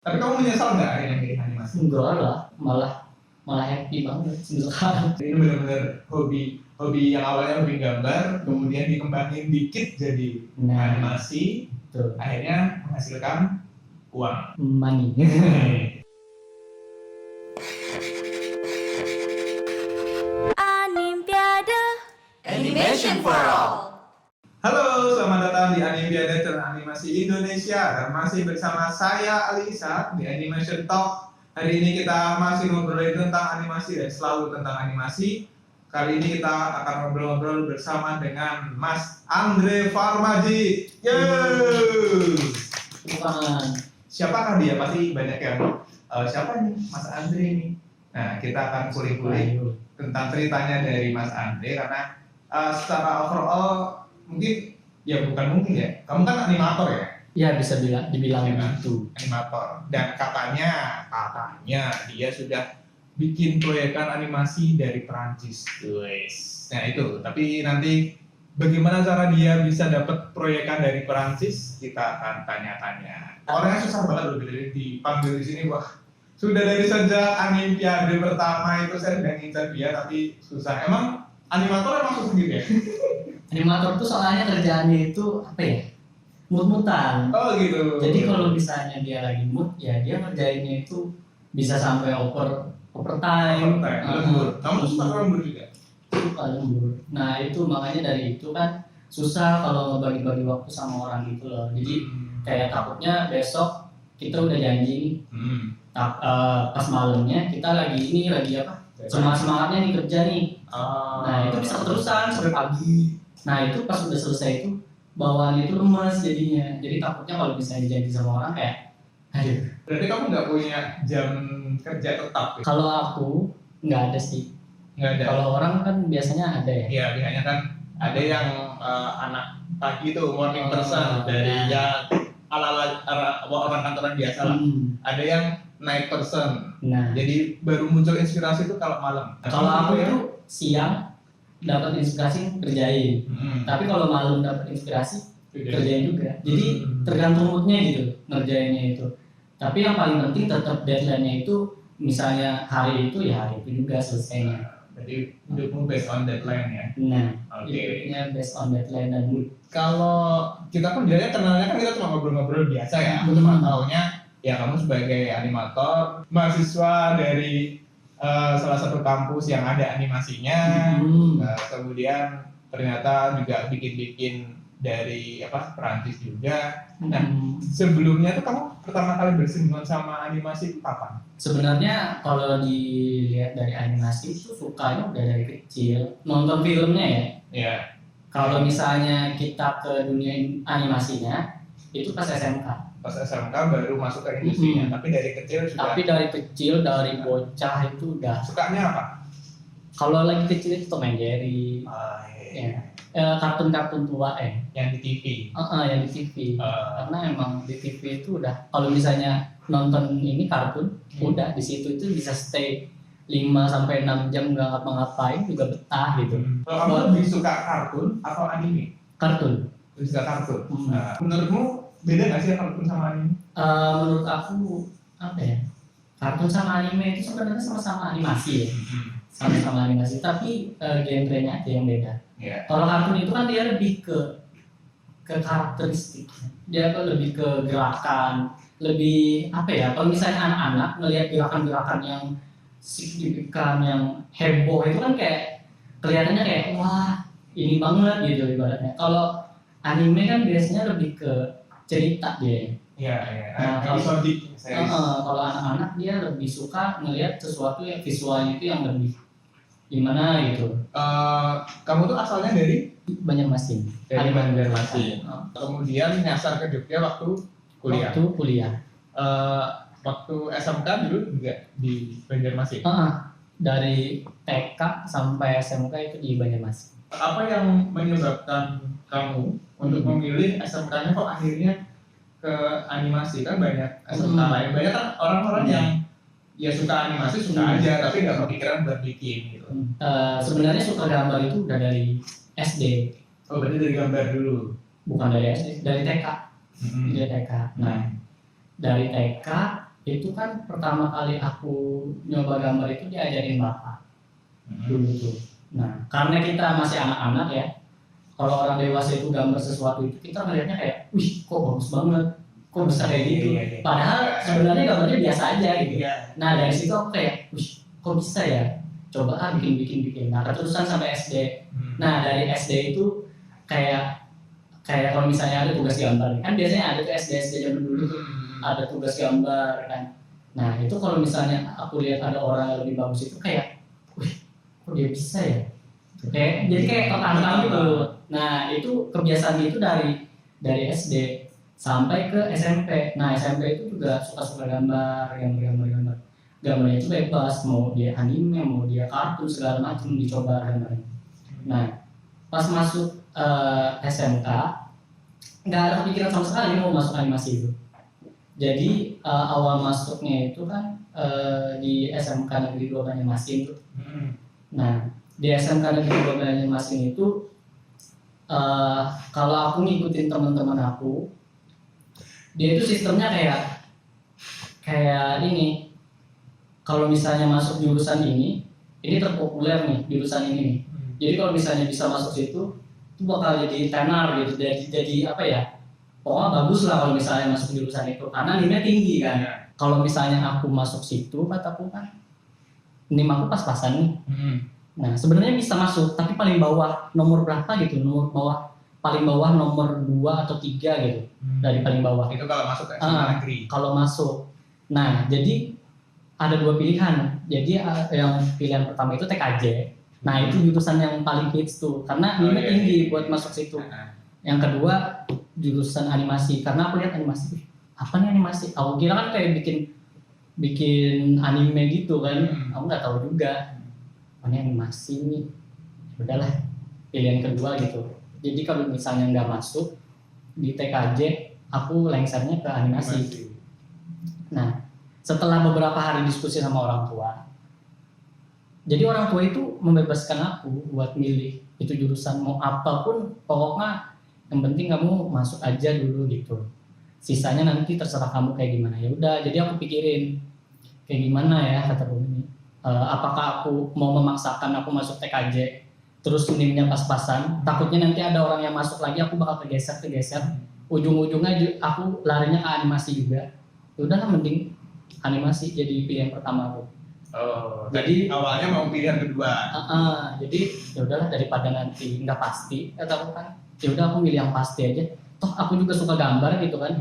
Tapi kamu menyesal nggak akhirnya milih animasi? Enggak lah, malah happy banget sekarang. Ini benar-benar hobi yang awalnya hobi gambar, kemudian dikembangin dikit jadi animasi, Tuh. akhirnya menghasilkan uang. Money. Animpiade Animation for All. Halo, selamat datang di Animpiade channel animasi Indonesia dan masih bersama saya Ali Ishak di Animation Talk. Hari ini kita masih ngobrolin tentang animasi dan selalu tentang animasi. Kali ini kita akan ngobrol-ngobrol bersama dengan Mas Andre Farmaji. Yeay! Siapakah dia? Pasti banyak yang siapa nih Mas Andre ini? Nah, kita akan kulik-kulik tentang ceritanya dari Mas Andre karena secara overall mungkin ya bukan mungkin ya. Kamu kan animator ya? Ya bisa dibilang Ya kan? gitu. Animator. Dan katanya dia sudah bikin proyekan animasi dari Perancis. Guys. Nah itu. Tapi nanti bagaimana cara dia bisa dapat proyekan dari Perancis kita akan tanya-tanya. Orangnya susah banget loh dipanggil di sini. Wah, sudah dari sejak Animpiade pertama itu saya udah ngincar dia tapi susah. Emang animator emang susah gitu ya? Animator tuh soalnya kerjaannya itu apa ya? Mut-mutan. Oh gitu. Jadi kalau misalnya dia lagi mood, ya dia ngerjainnya itu bisa sampai overtime. Lembur. Kamu suka lembur juga? Suka lembur. Nah itu makanya dari itu kan susah kalau ngebagi-bagi waktu sama orang gitu loh. Jadi kayak takutnya besok kita udah janji, pas malamnya kita lagi apa? Semangatnya nih kerja nih. Nah itu bisa terusan sampai pagi. Nah itu pas udah selesai itu bawaan itu lemas jadinya. Jadi takutnya kalau misalnya janji sama orang kayak, aduh. Berarti kamu nggak punya jam kerja tetap? Ya? Kalau aku nggak ada sih. Nggak ada. Kalau orang kan biasanya ada ya. Iya biasanya kan ada yang anak pagi itu morning person dari ya ala orang kantoran biasa lah. Ada yang night person. Nah, jadi baru muncul inspirasi itu kalau malam. Kalau aku itu siang dapat inspirasi kerjain. Tapi kalau malam dapat inspirasi kerjain juga. Jadi tergantung moodnya gitu ngerjainnya itu. Tapi yang paling penting tetap deadline-nya itu misalnya hari itu ya hari itu juga selesainya. Jadi hidupmu based on deadline ya. Nah, hidupnya based on deadline dan mood. Kalau kita kan biasanya kenalnya kan kita cuma ngobrol-ngobrol biasa ya. Aku cuma taunya ya kamu sebagai animator, mahasiswa dari salah satu kampus yang ada animasinya, kemudian ternyata juga bikin-bikin dari Perancis juga. Nah, sebelumnya tuh kamu pertama kali bersinggungan sama animasi itu kapan? Sebenarnya kalau dilihat dari animasi itu sukanya udah dari kecil, nonton filmnya ya. Iya. Kalau misalnya kita ke dunia animasinya itu pas SMK. Pas SMK baru masuk ke industrinya, tapi dari kecil sudah. Tapi dari kecil, dari bocah itu udah. Sukanya apa? Kalau lagi kecil itu Tom and Jerry. Kartun-kartun tua Yang di TV. Yang di TV. Karena emang di TV itu udah. Kalau misalnya nonton ini kartun, udah di situ itu bisa stay 5-6 jam nggak ngapa-ngapain juga betah gitu. Kalau kamu lebih suka kartun atau anime? Kartun. Lebih suka kartun. Menurutmu beda nggak sih kartun sama anime? Menurut aku apa ya? Kartun sama anime itu sebenarnya sama-sama animasi ya. Sama-sama animasi, tapi genrenya aja yang beda. Yeah. Kalau kartun itu kan dia lebih ke karakteristik. Dia lebih ke gerakan, lebih apa ya? Kalau misalnya anak-anak melihat gerakan-gerakan yang signifikan, yang heboh itu kan kayak kelihatannya kayak wah ini banget gitu ibaratnya. Kalau anime kan biasanya lebih ke cerita dia. Iya. Episodik. Kalau anak-anak dia lebih suka ngelihat sesuatu yang visualnya itu yang lebih gimana gitu. Kamu tuh asalnya dari Banjarmasin. Dari Banjarmasin. Kemudian nyasar ke Jogja waktu kuliah. Waktu SMK dulu juga di Banjarmasin. Dari TK sampai SMK itu di Banjarmasin. Apa yang menyebabkan kamu untuk memilih SMK-nya kok akhirnya ke animasi? Kan banyak SMK lain, banyak kan orang-orang yang ya suka animasi suka aja tapi nggak kepikiran buat bikin gitu. Sebenarnya suka gambar itu udah dari SD. Oh berarti dari gambar dulu? Bukan dari SD, dari TK. Dari TK. Nah dari TK itu kan pertama kali aku nyoba gambar itu diajarin bapak dulu tuh. Nah, karena kita masih anak-anak ya, kalau orang dewasa itu gambar sesuatu itu kita ngelihatnya kayak, wih kok bagus banget, kok bisa kayak gitu. Padahal sebenarnya gambarnya biasa aja gitu. Nah dari situ aku kayak, wih kok bisa ya, coba bikin. Nah keterusan sampai SD. Nah dari SD itu kayak kalau misalnya ada tugas gambar, kan biasanya ada tuh SD zaman dulu tuh ada tugas gambar kan. Nah itu kalau misalnya aku lihat ada orang yang lebih bagus itu kayak, wih kok dia bisa ya, jadi kayak tertantang gitu. Nah itu kebiasaan itu dari SD sampai ke SMP. Nah SMP itu juga suka gambar. Gambarnya itu bebas, mau dia anime, mau dia kartun, segala macam dicoba gambarnya. Nah pas masuk SMK nggak ada kepikiran sama sekali mau masuk animasi itu. Jadi awal masuknya itu kan di SMK Negeri 2 Banjarmasin tuh. Nah di SMK Negeri 2 Banjarmasin itu kalau aku ngikutin teman-teman aku, dia itu sistemnya kayak ini. Kalau misalnya masuk jurusan ini terpopuler nih jurusan ini nih. Jadi kalau misalnya bisa masuk situ, itu bakal jadi tenar gitu. Jadi apa ya? Pokoknya bagus lah kalau misalnya masuk jurusan itu, karena nilainya tinggi kan. Kalau misalnya aku masuk situ, kataku kan, NIM aku pas-pasan nih. Nah sebenarnya bisa masuk, tapi paling bawah nomor berapa gitu, paling bawah nomor 2 atau 3 gitu, dari paling bawah. Itu kalau masuk ke SMA negeri. Kalau masuk, nah jadi ada 2 pilihan. Jadi yang pilihan pertama itu TKJ. Nah itu jurusan yang paling hits tuh, karena nilainya tinggi buat masuk situ. Yang kedua jurusan animasi, karena aku lihat animasi, apa nih animasi? Aku kira kan kayak bikin anime gitu kan, aku nggak tahu juga. Ini animasi nih, udahlah pilihan kedua gitu. Jadi kalau misalnya nggak masuk di TKJ, aku lengsernya ke animasi. Nah setelah beberapa hari diskusi sama orang tua, jadi orang tua itu membebaskan aku buat milih itu jurusan mau apapun, pokoknya yang penting kamu masuk aja dulu gitu. Sisanya nanti terserah kamu kayak gimana. Ya udah, jadi aku pikirin kayak gimana ya kata ini. Apakah aku mau memaksakan aku masuk TKJ terus NIM-nya pas-pasan, takutnya nanti ada orang yang masuk lagi aku bakal kegeser. Ujung-ujungnya aku larinya ke animasi juga. Ya udahlah, mending animasi jadi pilihan pertama aku. Oh, jadi awalnya mau pilihan kedua. Jadi ya udahlah, daripada nanti nggak pasti, kata aku kan, ya udah aku milih yang pasti aja. Toh aku juga suka gambar gitu kan.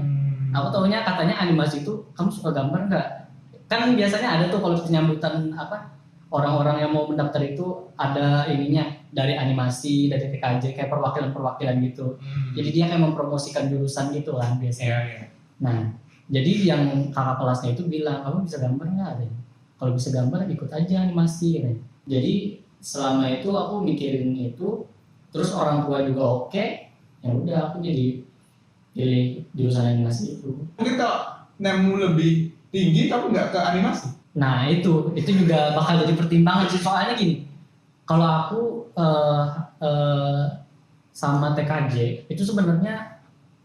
Aku taunya katanya animasi itu kamu suka gambar nggak? Kan biasanya ada tuh kalau penyambutan orang-orang yang mau mendaftar itu ada ininya dari animasi, dari TKJ, kayak perwakilan gitu. Jadi dia kayak mempromosikan jurusan gitu kan biasanya. Nah jadi yang kakak kelasnya itu bilang, kamu bisa gambar nggak? Kalau bisa gambar ikut aja animasi. Jadi selama itu aku mikirin itu, terus orang tua juga oke, ya udah aku jadi pilih jurusan animasi itu. Mungkin kalau nemu lebih tinggi kamu nggak ke animasi? Nah itu juga bakal jadi pertimbangan sih, soalnya gini, kalau aku sama TKJ itu sebenarnya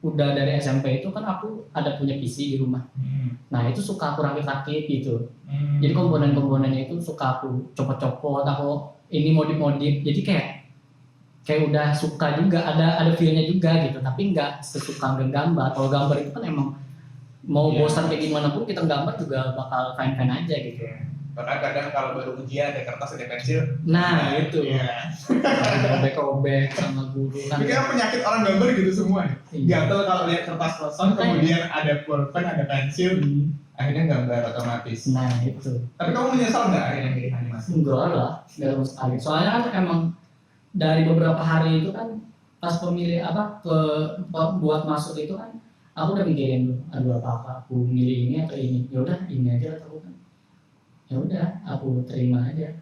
udah dari SMP itu kan aku ada punya PC di rumah. Nah itu suka aku rakit-rakit gitu. Jadi komponen-komponennya itu suka aku copot-copot, aku ini modif-modif. Jadi kayak udah suka juga, ada feel-nya juga gitu. Tapi nggak sesuka gambar. Kalau gambar itu kan emang mau bosan kayak gimana pun kita gambar juga bakal fine-fine aja gitu. Bahkan kadang kalau baru ujian ada kertas, ada pensil. Nah itu. Robek-robek sama guru kan. Ini kan penyakit orang gambar gitu semua. Gatel kalau lihat kertas kosong, kemudian ada pulpen, ada pensil, akhirnya gambar otomatis. Nah itu. Tapi kamu menyesal nggak akhirnya milih animasi? Enggak lah, nggak sama sekali. Soalnya kan emang dari beberapa hari itu kan pas pemilih buat masuk itu kan, aku udah mikirin, aduh apa aku milih ini atau ini. Ya udah ini aja atau kan. Ya udah aku terima aja.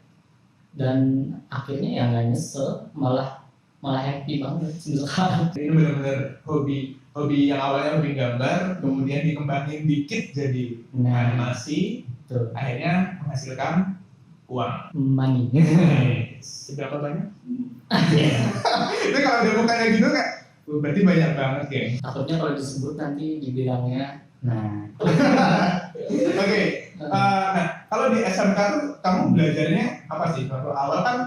Dan akhirnya ya nggak nyesel, malah happy banget sekarang. Ini benar-benar hobi yang awalnya hobi gambar, kemudian dikembangin dikit jadi animasi, akhirnya menghasilkan uang. Money. Seberapa banyak? Itu kalau udah bukannya gitu kayak berarti banyak banget ya. Takutnya kalau disebut nanti dibilangnya Nah, Oke. Nah, kalau di SMK tuh kamu belajarnya apa sih? Waktu awal kan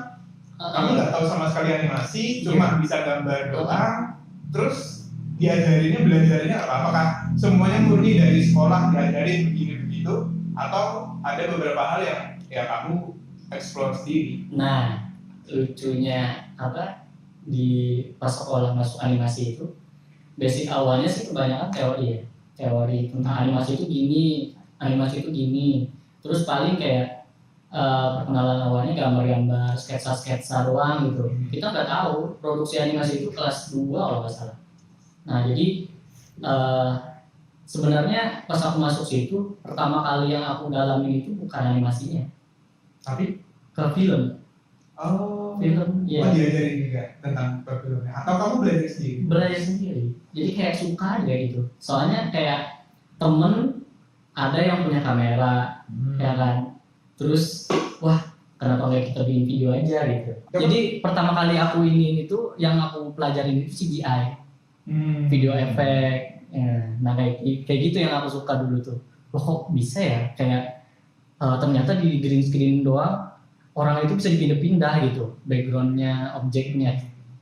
kamu nggak tahu sama sekali animasi, cuma bisa gambar doang. Terus diajarinnya belajarnya apa? Apakah semuanya murni dari sekolah diajarin begini begitu, atau ada beberapa hal yang ya kamu explore sendiri? nah, lucunya apa di pas sekolah masuk animasi itu basic awalnya sih kebanyakan teori ya, teori tentang animasi itu gini, animasi itu gini. Terus paling kayak perkenalan awalnya gambar-gambar, sketsa-sketsa doang gitu. Kita nggak tahu produksi animasi itu kelas 2 kalau nggak salah. Nah jadi sebenarnya pas aku masuk situ pertama kali yang aku dalamin itu bukan animasinya, Tapi ke film. Film, ya. Diajarin juga tentang perfilmnya, atau kamu belajar sendiri? Belajar sendiri. Jadi kayak suka aja gitu. Soalnya kayak temen ada yang punya kamera, ya kan. Terus wah kenapa nggak kita bikin video aja gitu. Jadi pertama kali aku ini itu yang aku pelajarin itu CGI, video efek. Ya. Nah kayak gitu yang aku suka dulu tuh. Loh kok bisa ya? Kayak ternyata di green screen doang orang itu bisa dipindah-pindah gitu backgroundnya, objeknya.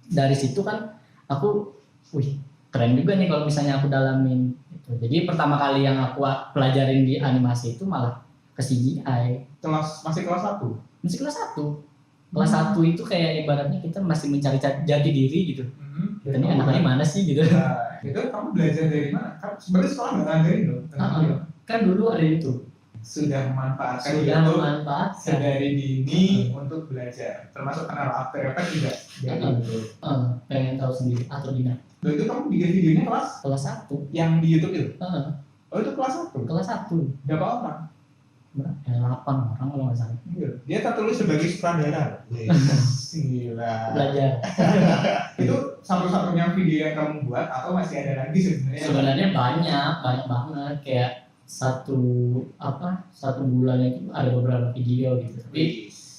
Dari situ kan aku, wih keren juga nih kalau misalnya aku dalamin. Gitu. Jadi pertama kali yang aku pelajarin di animasi itu malah ke CGI. Masih kelas 1? Masih kelas 1. Kelas 1 itu kayak ibaratnya kita masih mencari jati diri gitu. Kita ini anaknya mana sih gitu. Nah, itu kamu belajar dari mana? Kamu sebenarnya sekolah nggak ngajarin dong? Kan dulu ada YouTube. Sudah memanfaatkan sedari dini untuk belajar, termasuk kenal After Effects juga. Pengen tahu sendiri atau tidak. Lalu itu kamu bikin videonya kelas 1 yang di YouTube itu? Oh itu kelas 1? Kelas 1. Berapa orang? 8 orang kalau nggak salah. Dia tertulis sebagai sutradara. Gila. Belajar. Itu satu-satunya video yang kamu buat atau masih ada lagi sebenarnya? Sebenarnya banyak banget kayak satu bulan itu ada beberapa video gitu. Tapi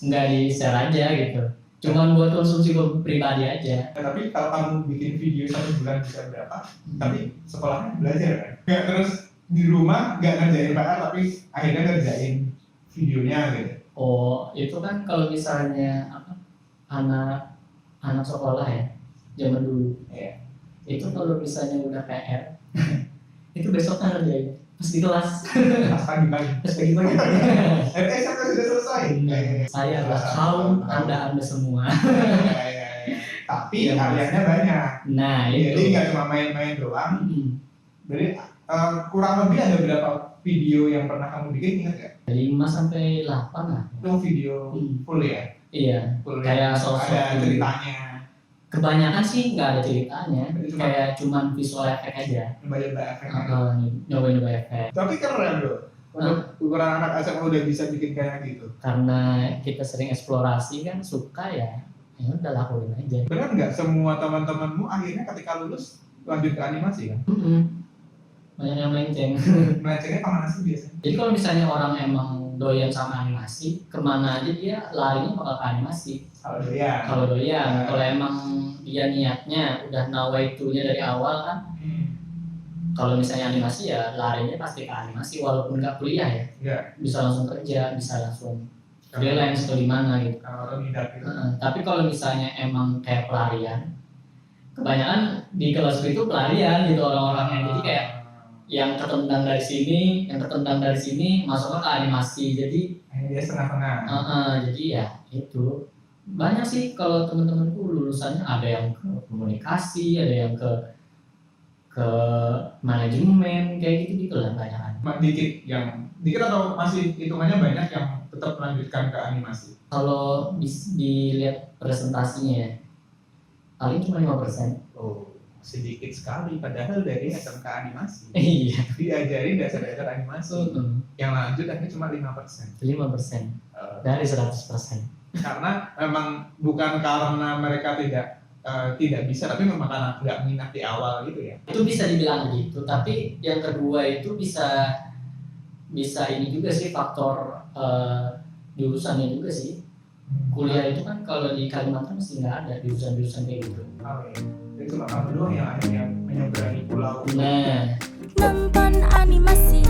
nggak di share aja gitu. Cuman buat konsumsi pribadi aja. Tapi kalau kamu bikin video 1 bulan bisa berapa? Tapi sekolahnya belajar kan? Nggak terus di rumah nggak ngerjain PR tapi akhirnya ngerjain videonya gitu. Oh itu kan kalau misalnya anak sekolah ya zaman dulu ya. Itu kalau misalnya udah PR itu besoknya ngerjain pas di kelas pas pagi-pagi sampai sudah selesai. Saya adalah kaum anda semua. Tapi karyanya banyak. Nah jadi nggak cuma main-main doang. Jadi kurang lebih ada berapa video yang pernah kamu bikin, ingat nggak? 5-8 lah. Itu video full ya? Iya. Full kayak sosok ada ceritanya. Kebanyakan sih nggak ada ceritanya, kayak cuman visual efek aja. Nyoba-nyoba efek. Nyoba-nyoba efek. Tapi keren bro. Untuk ukuran anak SMA udah bisa bikin kayak gitu. Karena kita sering eksplorasi kan, suka ya udah lakuin aja. Benar nggak semua teman-temanmu akhirnya ketika lulus lanjut ke animasi kan? Banyak yang melenceng. Melencengnya kemana sih biasanya? Jadi kalau misalnya orang emang doyan sama animasi, kemana aja dia larinya bakal ke animasi. Kalau doyan, kalau emang dia niatnya udah nawaitunya dari awal kan. Kalau misalnya animasi ya larinya pasti ke animasi walaupun nggak kuliah ya. Bisa langsung kerja, bisa langsung freelance atau di mana gitu. Tapi kalau misalnya emang kayak pelarian, kebanyakan di kelas itu pelarian gitu orang-orangnya. Jadi kayak yang ketendang dari sini, yang ketendang dari sini, masuknya ke animasi. Jadi dia setengah-tengah. Jadi ya itu banyak sih kalau teman-temanku lulusannya ada yang ke komunikasi, ada yang ke manajemen kayak gitu lah banyak. Dikit atau masih hitungannya banyak yang tetap melanjutkan ke animasi? Kalau dilihat presentasinya paling cuma 5%. Sedikit sekali, padahal dari SMK animasi. Iya. Diajarin dasar-dasar animasi. Yang lanjut akhirnya cuma 5%. 5% dari 100%. Karena memang bukan karena mereka tidak bisa, tapi memang karena nggak minat di awal gitu ya. Itu bisa dibilang gitu, tapi yang kedua itu bisa ini juga sih faktor jurusannya juga sih. Kuliah itu kan kalau di Kalimantan masih nggak ada jurusan kayak gitu. Jadi cuma kamu doang yang akhirnya menyeberangi pulau. Nah, nonton animasi.